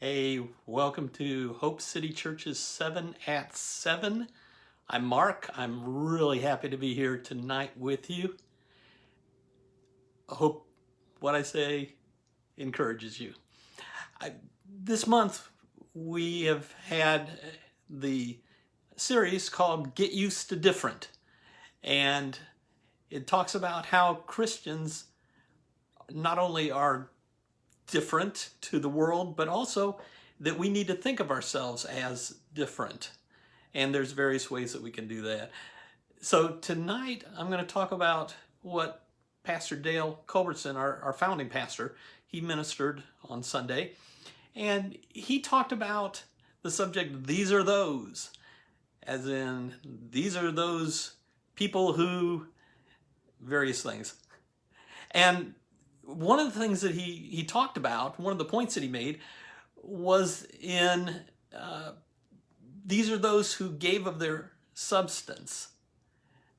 Hey, welcome to Hope City Church's 7 at 7. I'm Mark. I'm really happy to be here tonight with you. I hope what I say encourages you. This month we have had the series called Get Used to Different. And it talks about how Christians not only are different to the world, but also that we need to think of ourselves as different. And there's various ways that we can do that. So tonight I'm going to talk about what Pastor Dale Culbertson, our founding pastor, he ministered on Sunday. And he talked about the subject, these are those, as in these are those people who, various things. And one of the things that he talked about, one of the points that he made, was in these are those who gave of their substance.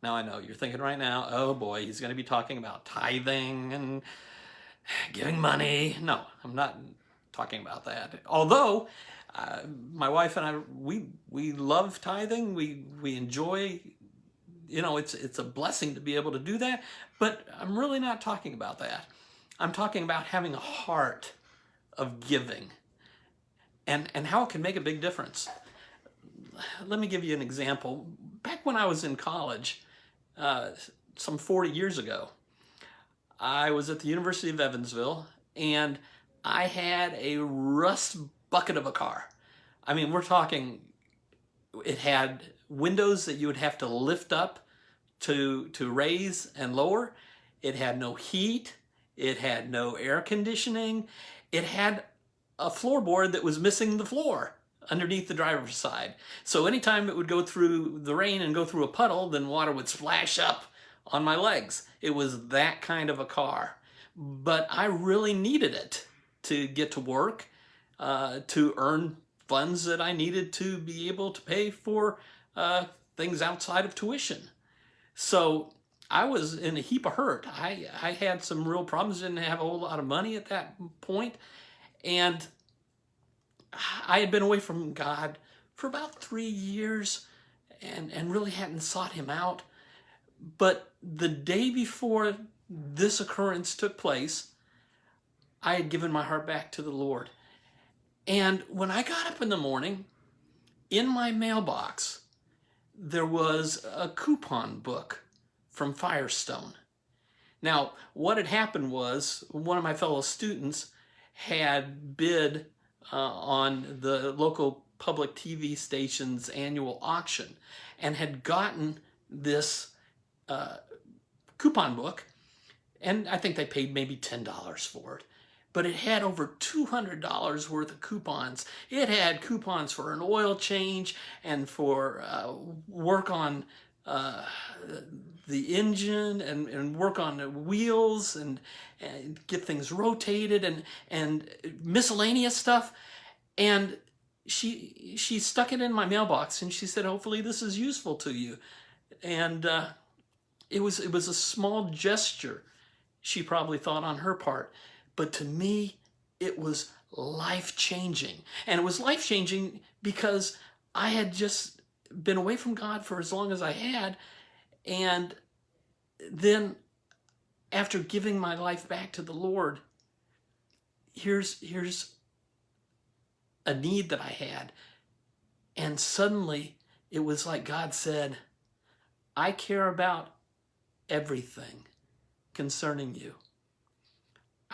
Now I know you're thinking right now, oh boy, he's going to be talking about tithing and giving money. No, I'm not talking about that. Although my wife and I, we love tithing. We enjoy, it's a blessing to be able to do that. But I'm really not talking about that. I'm talking about having a heart of giving and how it can make a big difference. Let me give you an example. Back when I was in college, some 40 years ago, I was at the University of Evansville and I had a rust bucket of a car. I mean, we're talking, it had windows that you would have to lift up to raise and lower. It had no heat. It had no air conditioning. It had a floorboard that was missing the floor underneath the driver's side. So anytime it would go through the rain and go through a puddle, then water would splash up on my legs. It was that kind of a car. But I really needed it to get to work, to earn funds that I needed to be able to pay for things outside of tuition. So I was in a heap of hurt. I had some real problems, didn't have a whole lot of money at that point. And I had been away from God for about 3 years and really hadn't sought him out. But the day before this occurrence took place, I had given my heart back to the Lord. And when I got up in the morning, in my mailbox, there was a coupon book from Firestone. Now, what had happened was one of my fellow students had bid on the local public TV station's annual auction and had gotten this coupon book, and I think they paid maybe $10 for it. But it had over $200 worth of coupons. It had coupons for an oil change and for work on the engine and work on the wheels and get things rotated and miscellaneous stuff. And she stuck it in my mailbox and she said, hopefully this is useful to you. And it was a small gesture, she probably thought, on her part. But to me, it was life-changing. And it was life-changing because I had just been away from God for as long as I had. And then after giving my life back to the Lord, here's a need that I had. And suddenly it was like God said, I care about everything concerning you.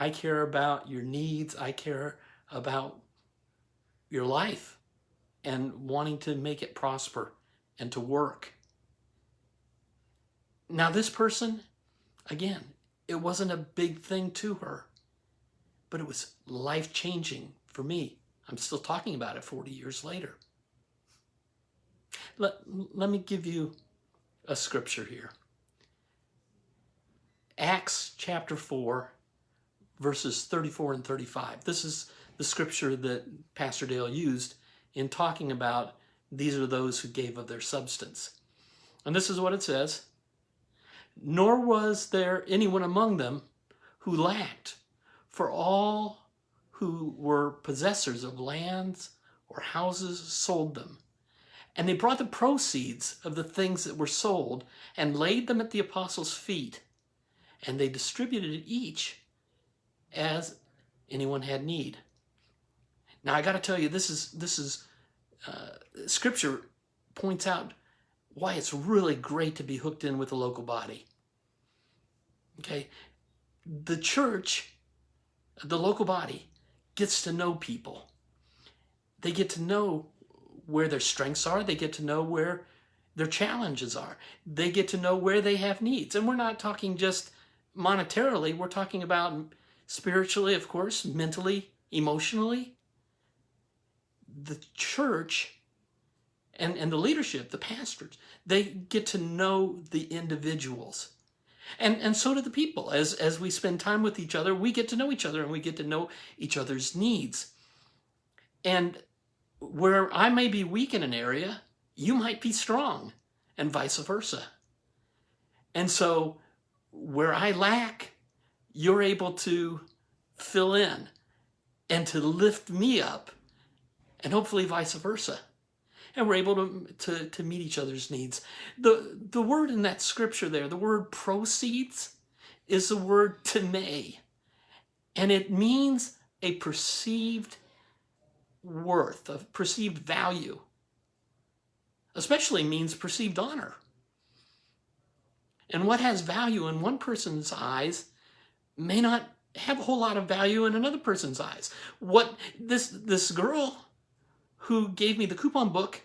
I care about your needs. I care about your life and wanting to make it prosper and to work. Now this person, again, it wasn't a big thing to her, but it was life-changing for me. I'm still talking about it 40 years later. Let me give you a scripture here. Acts chapter 4, verses 34 and 35. This is the scripture that Pastor Dale used in talking about these are those who gave of their substance. And this is what it says. Nor was there anyone among them who lacked, for all who were possessors of lands or houses sold them. And they brought the proceeds of the things that were sold and laid them at the apostles' feet. And they distributed each as anyone had need. Now I got to tell you, this is Scripture points out why it's really great to be hooked in with the local body. Okay, the church, the local body, gets to know people. They get to know where their strengths are. They get to know where their challenges are. They get to know where they have needs. And we're not talking just monetarily. We're talking about spiritually, of course, mentally, emotionally. The church and the leadership, the pastors, they get to know the individuals. And so do the people. As we spend time with each other, we get to know each other and we get to know each other's needs. And where I may be weak in an area, you might be strong, and vice versa. And so where I lack, you're able to fill in and to lift me up, and hopefully vice versa. And we're able to meet each other's needs. The word in that scripture there, the word proceeds, is the word teme. And it means a perceived worth, a perceived value. Especially means perceived honor. And what has value in one person's eyes may not have a whole lot of value in another person's eyes. What this girl who gave me the coupon book,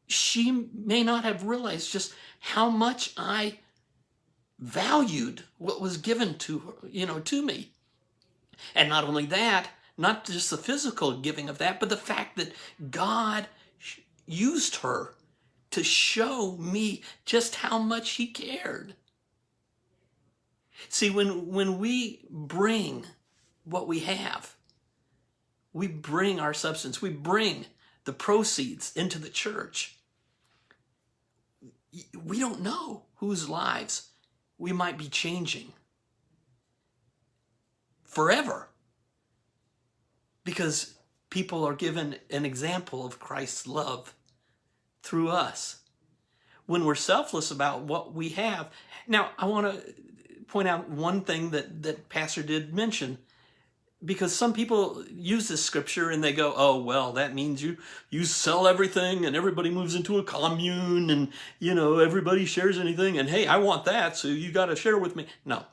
she may not have realized just how much I valued what was given to her, to me. And not only that, not just the physical giving of that, but the fact that God used her to show me just how much he cared. See, when we bring what we have, we bring our substance, we bring the proceeds into the church, we don't know whose lives we might be changing forever, because people are given an example of Christ's love through us when we're selfless about what we have. Now, I want to point out one thing that Pastor did mention, because some people use this scripture and they go, oh, well, that means you sell everything and everybody moves into a commune and, everybody shares anything. And hey, I want that, so you got to share with me. No.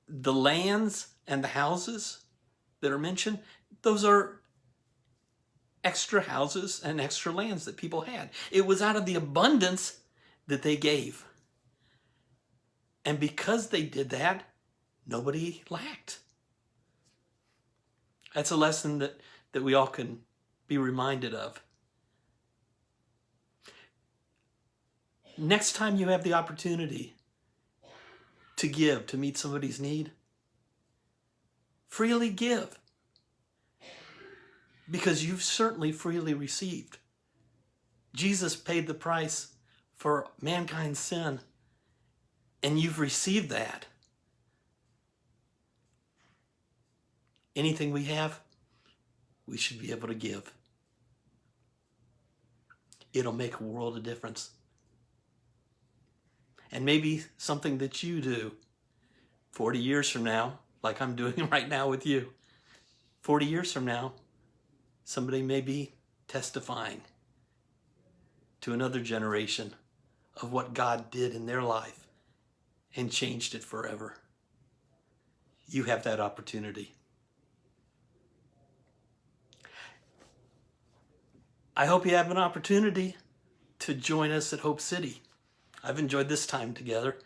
The lands and the houses that are mentioned, those are extra houses and extra lands that people had. It was out of the abundance that they gave. And because they did that, nobody lacked. That's a lesson that we all can be reminded of. Next time you have the opportunity to give, to meet somebody's need, freely give. Because you've certainly freely received. Jesus paid the price for mankind's sin, and you've received that. Anything we have, we should be able to give. It'll make a world of difference. And maybe something that you do 40 years from now, like I'm doing right now with you, 40 years from now, somebody may be testifying to another generation of what God did in their life and changed it forever. You have that opportunity. I hope you have an opportunity to join us at Hope City. I've enjoyed this time together.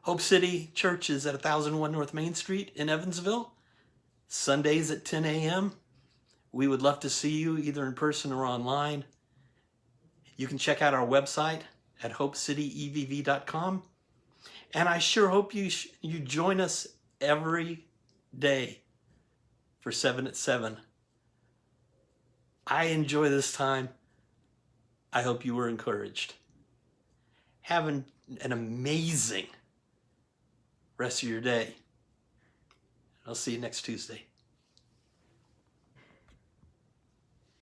Hope City Church is at 1001 North Main Street in Evansville, Sundays at 10 a.m. We would love to see you either in person or online. You can check out our website at hopecityevv.com. And I sure hope you join us every day for 7 at 7. I enjoy this time. I hope you were encouraged. Have an amazing rest of your day. I'll see you next Tuesday.